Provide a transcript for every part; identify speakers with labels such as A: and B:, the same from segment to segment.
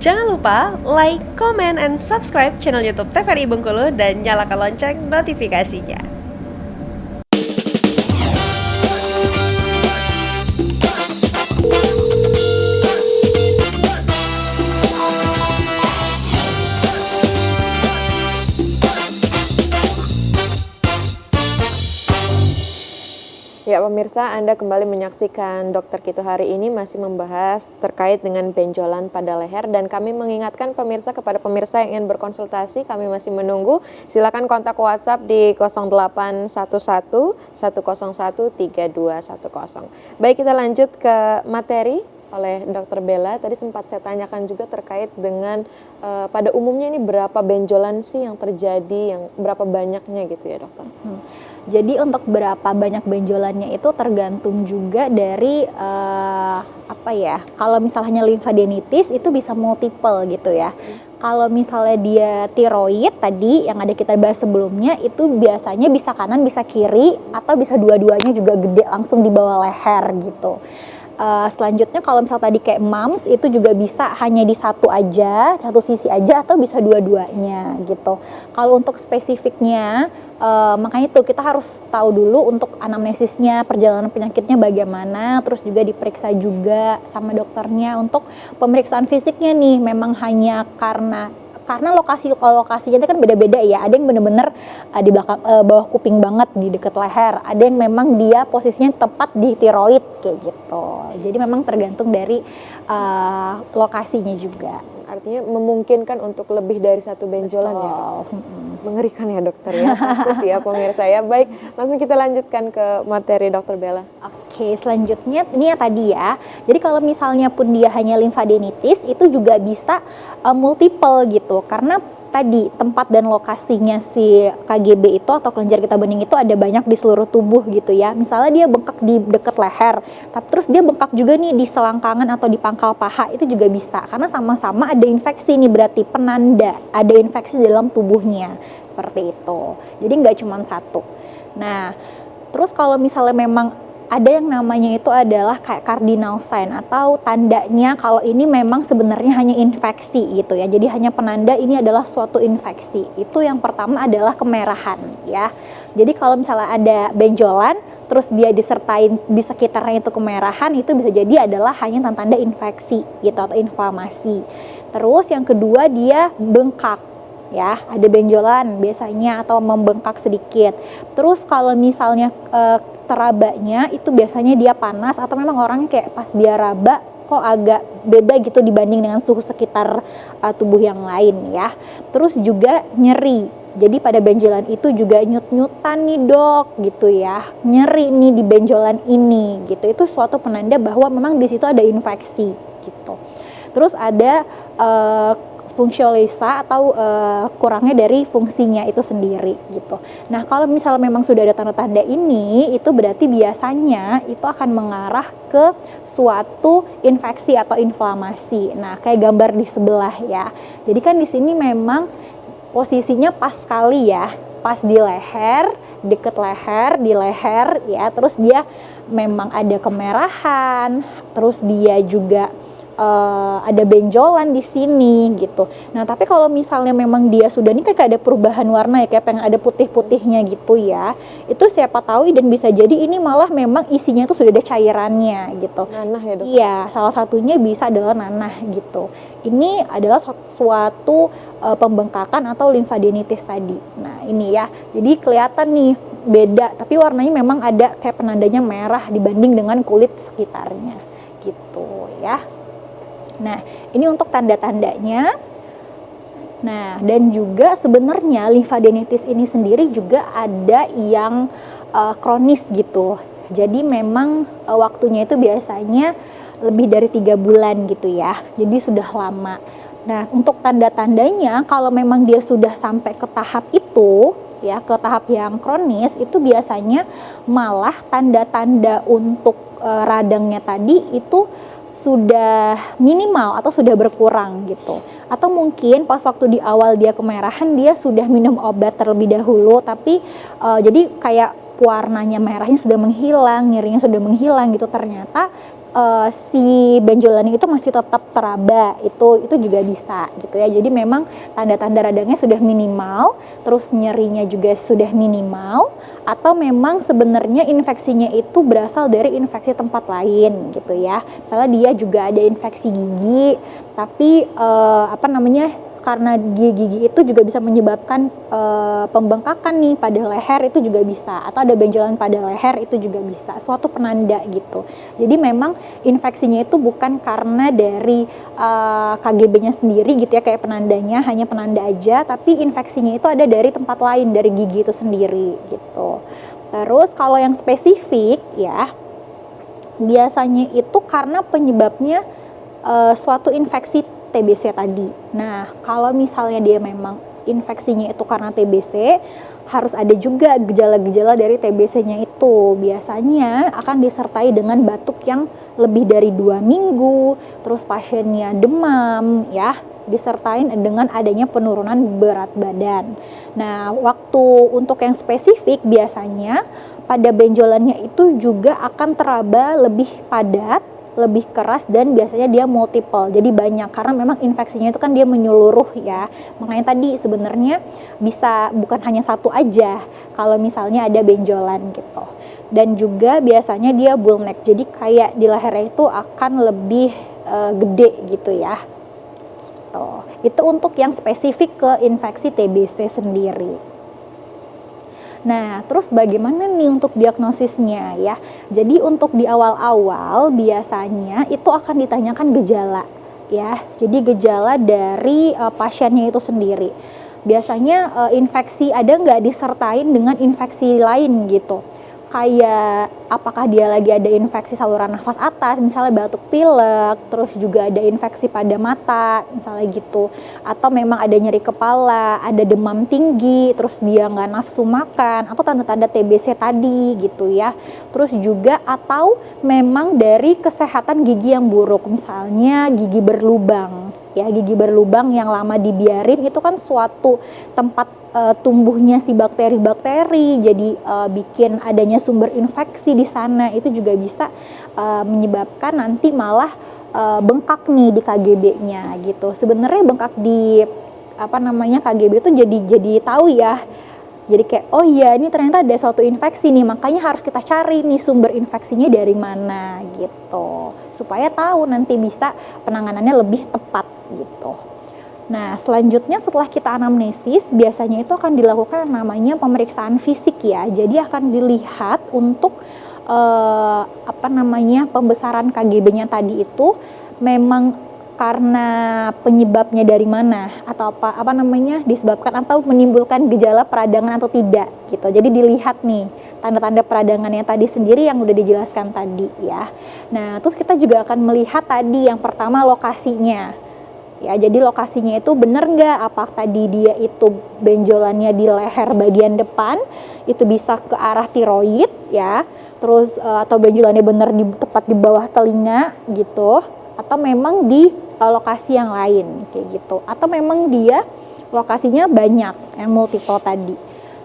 A: Jangan lupa like, comment, and subscribe channel YouTube TVRI Bengkulu dan nyalakan lonceng notifikasinya.
B: Ya pemirsa, Anda kembali menyaksikan Dokter Kitu hari ini masih membahas terkait dengan benjolan pada leher, dan kami mengingatkan pemirsa kepada pemirsa yang ingin berkonsultasi, kami masih menunggu. Silakan kontak WhatsApp di 0811 101 3210. Baik, kita lanjut ke materi oleh Dokter Bella. Tadi sempat saya tanyakan juga terkait dengan pada umumnya ini berapa benjolan sih yang terjadi, yang berapa banyaknya gitu ya dokter?
C: Jadi untuk berapa banyak benjolannya itu tergantung juga dari kalau misalnya limfadenitis itu bisa multiple gitu ya. Kalau misalnya dia tiroid tadi yang ada kita bahas sebelumnya, itu biasanya bisa kanan bisa kiri atau bisa dua-duanya juga gede langsung di bawah leher gitu. Selanjutnya kalau misal tadi kayak mumps itu juga bisa hanya di satu sisi aja atau bisa dua-duanya gitu. Kalau untuk spesifiknya makanya itu kita harus tahu dulu untuk anamnesisnya, perjalanan penyakitnya bagaimana, terus juga diperiksa juga sama dokternya untuk pemeriksaan fisiknya nih. Memang hanya karena lokasinya itu kan beda-beda ya. Ada yang bener-bener di belakang bawah kuping banget di dekat leher. Ada yang memang dia posisinya tepat di tiroid kayak gitu. Jadi memang tergantung dari lokasinya juga.
B: Artinya memungkinkan untuk lebih dari satu benjolan. Betul. Ya. Mengerikan ya dokter ya. Takut ya pemirsa ya. Baik, langsung kita lanjutkan ke materi Dokter Bella.
C: Oke, selanjutnya ini ya tadi ya. Jadi kalau misalnya pun dia hanya limfadenitis itu juga bisa multiple gitu. Karena tadi tempat dan lokasinya si KGB itu atau kelenjar getah bening itu ada banyak di seluruh tubuh gitu ya. Misalnya dia bengkak di dekat leher, tapi terus dia bengkak juga nih di selangkangan atau di pangkal paha, itu juga bisa. Karena sama-sama ada infeksi nih, berarti penanda ada infeksi dalam tubuhnya. Seperti itu. Jadi nggak cuma satu. Nah, terus kalau misalnya memang ada yang namanya itu adalah kayak cardinal sign atau tandanya kalau ini memang sebenarnya hanya infeksi gitu ya. Jadi hanya penanda ini adalah suatu infeksi. Itu yang pertama adalah kemerahan ya. Jadi kalau misalnya ada benjolan terus dia disertain di sekitarnya itu kemerahan, itu bisa jadi adalah hanya tanda infeksi gitu atau inflamasi. Terus yang kedua dia bengkak ya, ada benjolan biasanya atau membengkak sedikit. Terus kalau misalnya terabanya itu biasanya dia panas atau memang orangnya kayak pas dia raba kok agak beda gitu dibanding dengan suhu sekitar tubuh yang lain ya. Terus juga nyeri. Jadi pada benjolan itu juga nyut-nyutan nih dok gitu ya. Nyeri nih di benjolan ini gitu. Itu suatu penanda bahwa memang di situ ada infeksi gitu. Terus ada fungsiolisa atau kurangnya dari fungsinya itu sendiri gitu. Nah kalau misalnya memang sudah ada tanda-tanda ini, itu berarti biasanya itu akan mengarah ke suatu infeksi atau inflamasi. Nah kayak gambar di sebelah ya. Jadi kan di sini memang posisinya pas sekali ya, pas di leher, deket leher, di leher ya. Terus dia memang ada kemerahan, terus dia juga ada benjolan di sini gitu. Nah tapi kalau misalnya memang dia sudah ini kayak ada perubahan warna ya, kayak pengen ada putih-putihnya gitu ya, itu siapa tahu dan bisa jadi ini malah memang isinya tuh sudah ada cairannya gitu.
B: Nanah ya dok?
C: Iya, salah satunya bisa adalah nanah gitu. Ini adalah suatu pembengkakan atau limfadenitis tadi. Nah ini ya, jadi kelihatan nih beda, tapi warnanya memang ada kayak penandanya merah dibanding dengan kulit sekitarnya gitu ya. Nah, ini untuk tanda-tandanya. Nah, dan juga sebenarnya limfadenitis ini sendiri juga ada yang kronis gitu. Jadi memang waktunya itu biasanya lebih dari 3 bulan gitu ya. Jadi sudah lama. Nah, untuk tanda-tandanya kalau memang dia sudah sampai ke tahap itu, ya ke tahap yang kronis, itu biasanya malah tanda-tanda untuk radangnya tadi itu sudah minimal atau sudah berkurang gitu. Atau mungkin pas waktu di awal dia kemerahan dia sudah minum obat terlebih dahulu, tapi jadi kayak warnanya merahnya sudah menghilang, nyerinya sudah menghilang gitu. Ternyata si benjolannya itu masih tetap teraba, itu juga bisa gitu ya. Jadi memang tanda-tanda radangnya sudah minimal, terus nyerinya juga sudah minimal, atau memang sebenarnya infeksinya itu berasal dari infeksi tempat lain gitu ya. Misalnya dia juga ada infeksi gigi, tapi karena gigi itu juga bisa menyebabkan pembengkakan nih pada leher, itu juga bisa, atau ada benjolan pada leher, itu juga bisa, suatu penanda gitu. Jadi memang infeksinya itu bukan karena dari KGB-nya sendiri gitu ya, kayak penandanya hanya penanda aja, tapi infeksinya itu ada dari tempat lain, dari gigi itu sendiri gitu. Terus kalau yang spesifik ya, biasanya itu karena penyebabnya suatu infeksi TBC tadi. Nah, kalau misalnya dia memang infeksinya itu karena TBC, harus ada juga gejala-gejala dari TBC-nya itu. Biasanya akan disertai dengan batuk yang lebih dari 2 minggu, terus pasiennya demam ya, disertai dengan adanya penurunan berat badan. Nah, waktu untuk yang spesifik biasanya pada benjolannya itu juga akan teraba lebih padat, lebih keras, dan biasanya dia multiple, jadi banyak, karena memang infeksinya itu kan dia menyeluruh ya. Makanya tadi sebenarnya bisa bukan hanya satu aja kalau misalnya ada benjolan gitu. Dan juga biasanya dia bull neck, jadi kayak di lehernya itu akan lebih gede gitu ya. Gitu. Itu untuk yang spesifik ke infeksi TBC sendiri. Nah, terus bagaimana nih untuk diagnosisnya ya? Jadi untuk di awal-awal biasanya itu akan ditanyakan gejala ya. Jadi gejala dari pasiennya itu sendiri. Biasanya infeksi ada nggak disertain dengan infeksi lain gitu. Kayak apakah dia lagi ada infeksi saluran nafas atas, misalnya batuk pilek, terus juga ada infeksi pada mata, misalnya gitu. Atau memang ada nyeri kepala, ada demam tinggi, terus dia nggak nafsu makan, atau tanda-tanda TBC tadi gitu ya. Terus juga atau memang dari kesehatan gigi yang buruk, misalnya gigi berlubang. Ya, gigi berlubang yang lama dibiarin itu kan suatu tempat tumbuhnya si bakteri-bakteri, jadi bikin adanya sumber infeksi di sana, itu juga bisa menyebabkan nanti malah bengkak nih di KGB-nya gitu. Sebenarnya bengkak di KGB itu jadi tahu ya. Jadi kayak oh iya, ini ternyata ada suatu infeksi nih, makanya harus kita cari nih sumber infeksinya dari mana gitu, supaya tahu nanti bisa penanganannya lebih tepat gitu. Nah, selanjutnya setelah kita anamnesis, biasanya itu akan dilakukan namanya pemeriksaan fisik ya. Jadi akan dilihat untuk pembesaran KGB-nya tadi itu memang karena penyebabnya dari mana, atau disebabkan atau menimbulkan gejala peradangan atau tidak gitu. Jadi dilihat nih tanda-tanda peradangannya tadi sendiri yang udah dijelaskan tadi ya. Nah, terus kita juga akan melihat tadi yang pertama lokasinya. Ya, jadi lokasinya itu benar nggak, apa tadi dia itu benjolannya di leher bagian depan, itu bisa ke arah tiroid ya, terus atau benjolannya benar tepat di bawah telinga gitu, atau memang di lokasi yang lain kayak gitu, atau memang dia lokasinya banyak yang multiple tadi.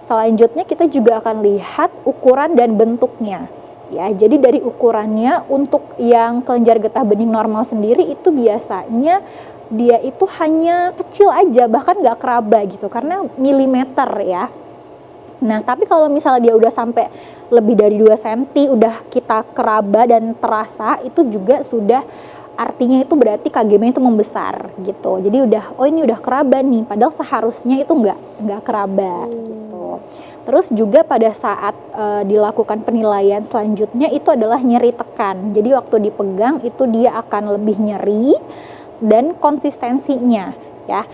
C: Selanjutnya kita juga akan lihat ukuran dan bentuknya. Ya, jadi dari ukurannya untuk yang kelenjar getah bening normal sendiri itu biasanya dia itu hanya kecil aja, bahkan nggak keraba gitu, karena milimeter ya. Nah, tapi kalau misalnya dia udah sampai lebih dari 2 cm, udah kita keraba dan terasa, itu juga sudah artinya itu berarti KGB itu membesar gitu. Jadi udah, oh ini udah keraba nih, padahal seharusnya itu nggak keraba gitu. Terus juga pada saat dilakukan penilaian selanjutnya itu adalah nyeri tekan. Jadi waktu dipegang itu dia akan lebih nyeri, dan konsistensinya ya.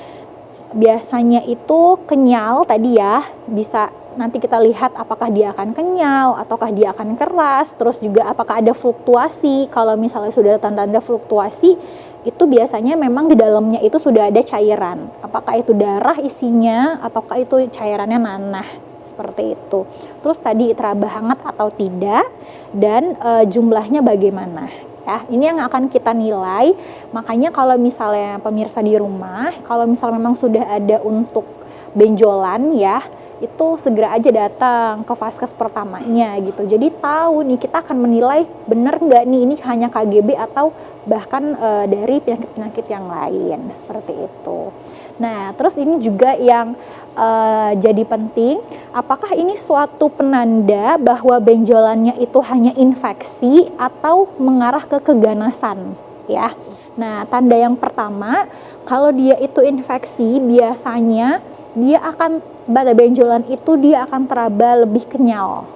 C: Biasanya itu kenyal tadi ya, bisa nanti kita lihat apakah dia akan kenyal ataukah dia akan keras, terus juga apakah ada fluktuasi. Kalau misalnya sudah tanda-tanda fluktuasi, itu biasanya memang di dalamnya itu sudah ada cairan, apakah itu darah isinya ataukah itu cairannya nanah, seperti itu. Terus tadi teraba hangat atau tidak, dan jumlahnya bagaimana ya, ini yang akan kita nilai. Makanya kalau misalnya pemirsa di rumah, kalau misalnya memang sudah ada untuk benjolan ya, itu segera aja datang ke vaskes pertamanya gitu. Jadi tahu nih, kita akan menilai bener nggak nih ini hanya KGB atau bahkan dari penyakit-penyakit yang lain, seperti itu. Nah, terus ini juga yang jadi penting, apakah ini suatu penanda bahwa benjolannya itu hanya infeksi atau mengarah ke keganasan, ya. Nah, tanda yang pertama, kalau dia itu infeksi, biasanya dia akan pada benjolan itu dia akan teraba lebih kenyal,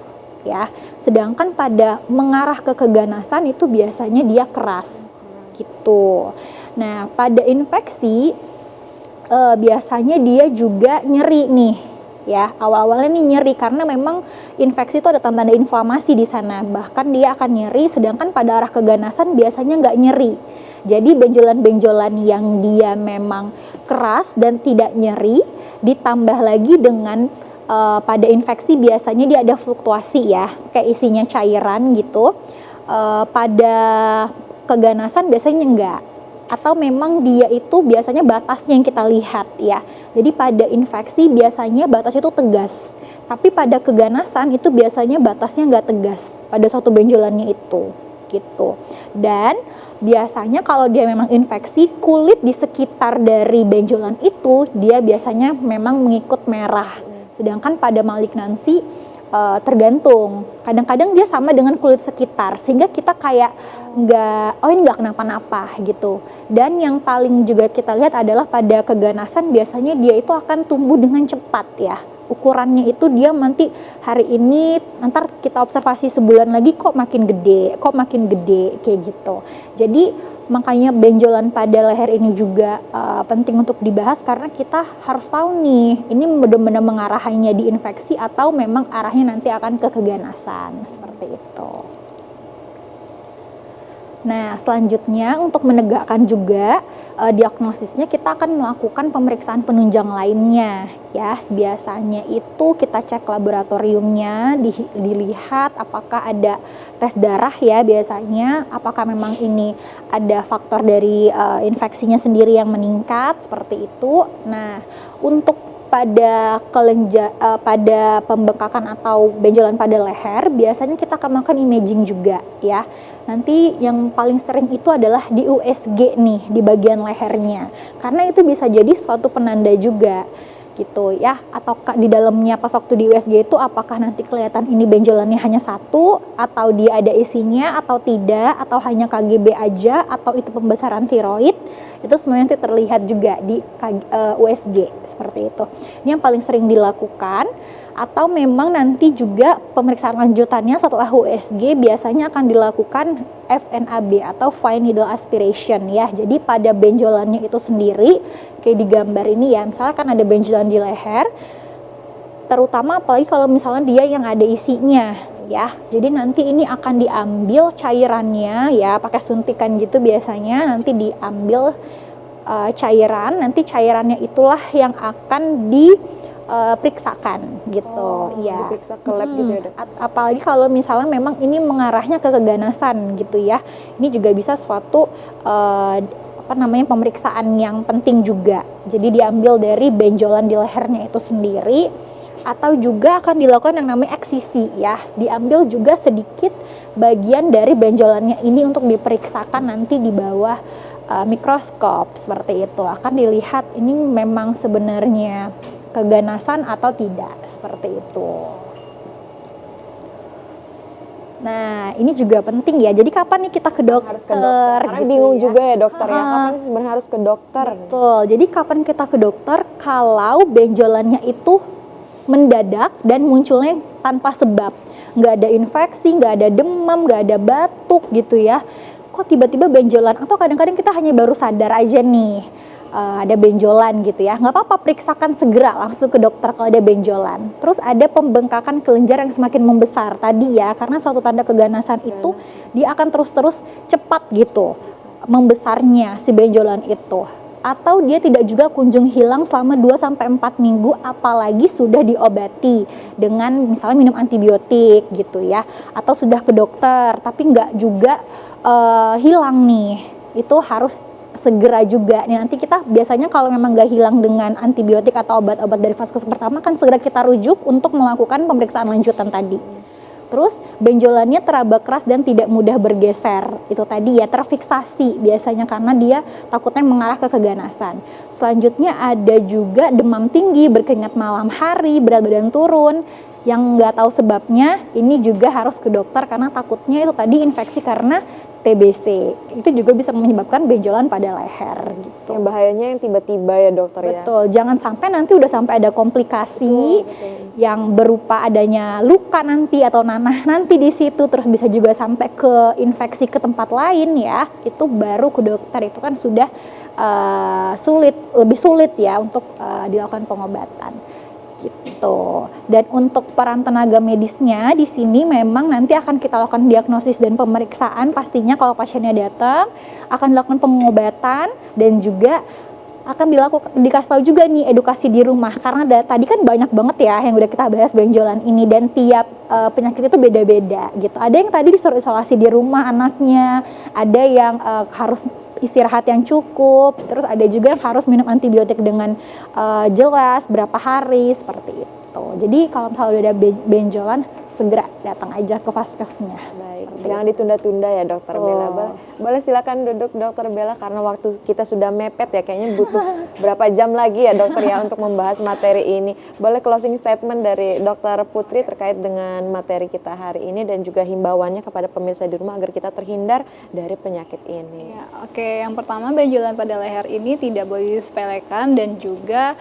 C: ya. Sedangkan pada mengarah ke keganasan itu biasanya dia keras, gitu. Nah, pada infeksi biasanya dia juga nyeri nih, ya. Awal-awalnya nih nyeri karena memang infeksi itu ada tanda-tanda inflamasi di sana. Bahkan dia akan nyeri, sedangkan pada arah keganasan biasanya nggak nyeri. Jadi benjolan-benjolan yang dia memang keras dan tidak nyeri, ditambah lagi dengan pada infeksi biasanya dia ada fluktuasi ya, kayak isinya cairan gitu. Pada keganasan biasanya enggak. Atau memang dia itu biasanya batasnya yang kita lihat ya. Jadi pada infeksi biasanya batas itu tegas. Tapi pada keganasan itu biasanya batasnya nggak tegas pada suatu benjolannya itu gitu. Dan biasanya kalau dia memang infeksi, kulit di sekitar dari benjolan itu dia biasanya memang mengikut merah. Sedangkan pada malignansi tergantung. Kadang-kadang dia sama dengan kulit sekitar sehingga kita kayak ini nggak kenapa-napa gitu. Dan yang paling juga kita lihat adalah pada keganasan biasanya dia itu akan tumbuh dengan cepat ya. Ukurannya itu dia nanti hari ini, ntar kita observasi sebulan lagi kok makin gede kayak gitu. Jadi makanya benjolan pada leher ini juga penting untuk dibahas karena kita harus tahu nih ini benar-benar mengarahnya di infeksi atau memang arahnya nanti akan ke keganasan, seperti itu. Nah, selanjutnya untuk menegakkan juga diagnosisnya kita akan melakukan pemeriksaan penunjang lainnya ya. Biasanya itu kita cek laboratoriumnya, dilihat apakah ada tes darah ya biasanya, apakah memang ini ada faktor dari infeksinya sendiri yang meningkat seperti itu. Nah, untuk pada pada pembengkakan atau benjolan pada leher biasanya kita akan melakukan imaging juga ya. Nanti yang paling sering itu adalah di USG nih di bagian lehernya, karena itu bisa jadi suatu penanda juga gitu ya. Atau di dalamnya pas waktu di USG itu apakah nanti kelihatan ini benjolannya hanya satu atau dia ada isinya atau tidak, atau hanya KGB aja atau itu pembesaran tiroid, itu semuanya nanti terlihat juga di USG seperti itu. Ini yang paling sering dilakukan. Atau memang nanti juga pemeriksaan lanjutannya setelah USG biasanya akan dilakukan FNAB atau fine needle aspiration ya. Jadi pada benjolannya itu sendiri kayak di gambar ini ya, misalnya kan ada benjolan di leher, terutama apalagi kalau misalnya dia yang ada isinya ya. Jadi nanti ini akan diambil cairannya ya, pakai suntikan gitu biasanya, nanti diambil cairan, nanti cairannya itulah yang akan diperiksakan gitu ya.
B: Diperiksa ke lab gitu ya, Dok.
C: Apalagi kalau misalnya memang ini mengarahnya ke keganasan gitu ya. Ini juga bisa suatu pemeriksaan yang penting juga. Jadi diambil dari benjolan di lehernya itu sendiri, atau juga akan dilakukan yang namanya eksisi ya. Diambil juga sedikit bagian dari benjolannya ini untuk diperiksakan nanti di bawah mikroskop seperti itu. Akan dilihat ini memang sebenarnya keganasan atau tidak, seperti itu. Nah, ini juga penting ya. Jadi kapan nih kita ke dokter?
B: Harus ke dokter. Karena
C: gitu
B: bingung
C: ya.
B: juga ya dokter ya. Kapan sih sebenarnya harus ke dokter?
C: Betul. Jadi kapan kita ke dokter kalau benjolannya itu mendadak dan munculnya tanpa sebab, nggak ada infeksi, nggak ada demam, nggak ada batuk gitu ya. Kok tiba-tiba benjolan? Atau kadang-kadang kita hanya baru sadar aja nih ada benjolan gitu ya. Nggak apa-apa, periksakan segera langsung ke dokter kalau ada benjolan. Terus ada pembengkakan kelenjar yang semakin membesar tadi ya, karena suatu tanda keganasan itu dia akan terus-terus cepat gitu membesarnya si benjolan itu. Atau dia tidak juga kunjung hilang selama 2-4 minggu, apalagi sudah diobati dengan misalnya minum antibiotik gitu ya, atau sudah ke dokter tapi nggak juga hilang nih. Itu harus segera juga. Nih, nanti kita biasanya kalau memang gak hilang dengan antibiotik atau obat-obat dari fase pertama kan segera kita rujuk untuk melakukan pemeriksaan lanjutan tadi. Terus benjolannya teraba keras dan tidak mudah bergeser. Itu tadi ya, terfiksasi biasanya karena dia takutnya mengarah ke keganasan. Selanjutnya ada juga demam tinggi, berkeringat malam hari, berat badan turun. Yang nggak tahu sebabnya, ini juga harus ke dokter karena takutnya itu tadi infeksi karena TBC. Itu juga bisa menyebabkan benjolan pada leher gitu.
B: Yang bahayanya yang tiba-tiba ya dokter ya.
C: Betul, jangan sampai nanti udah sampai ada komplikasi yang berupa adanya luka nanti atau nanah nanti di situ, terus bisa juga sampai ke infeksi ke tempat lain ya. Itu baru ke dokter, itu kan sudah lebih sulit ya untuk dilakukan pengobatan. Gitu. Dan untuk peran tenaga medisnya di sini memang nanti akan kita lakukan diagnosis dan pemeriksaan pastinya kalau pasiennya datang, akan dilakukan pengobatan dan juga akan dikasih tahu juga nih edukasi di rumah karena tadi kan banyak banget ya yang udah kita bahas benjolan ini dan tiap penyakit itu beda-beda gitu. Ada yang tadi disuruh isolasi di rumah anaknya, ada yang harus istirahat yang cukup, terus ada juga yang harus minum antibiotik dengan jelas berapa hari seperti itu. Jadi kalau misalnya udah ada benjolan segera datang aja ke vaskesnya.
B: Baik, jangan ditunda-tunda ya dokter Bella. Boleh silakan duduk dokter Bella karena waktu kita sudah mepet ya, kayaknya butuh berapa jam lagi ya dokter ya untuk membahas materi ini. Boleh closing statement dari dokter Putri terkait dengan materi kita hari ini dan juga himbauannya kepada pemirsa di rumah agar kita terhindar dari penyakit ini.
D: Ya, oke, yang pertama benjolan pada leher ini tidak boleh disepelekan dan juga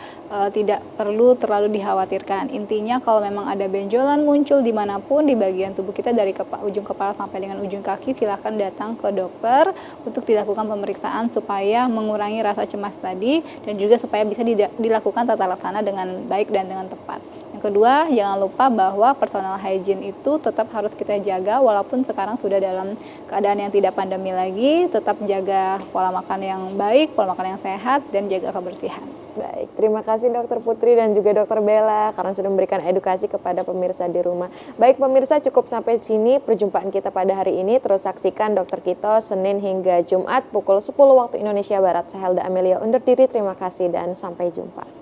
D: tidak perlu terlalu dikhawatirkan. Intinya kalau memang ada benjolan muncul dimanapun di bagian tubuh kita dari ujung kepala sampai dengan ujung kaki, silakan datang ke dokter untuk dilakukan pemeriksaan supaya mengurangi rasa cemas tadi dan juga supaya bisa dilakukan tata laksana dengan baik dan dengan tepat. Yang kedua, jangan lupa bahwa personal hygiene itu tetap harus kita jaga walaupun sekarang sudah dalam keadaan yang tidak pandemi lagi, tetap jaga pola makan yang baik, pola makan yang sehat dan jaga kebersihan.
B: Baik, terima kasih dokter Putri dan juga dokter Bella karena sudah memberikan edukasi kepada pemirsa di rumah. Baik pemirsa, cukup sampai sini perjumpaan kita pada hari ini. Terus saksikan Dokter Kito Senin hingga Jumat pukul 10 waktu Indonesia Barat. Saya Helda Amelia undur diri, terima kasih dan sampai jumpa.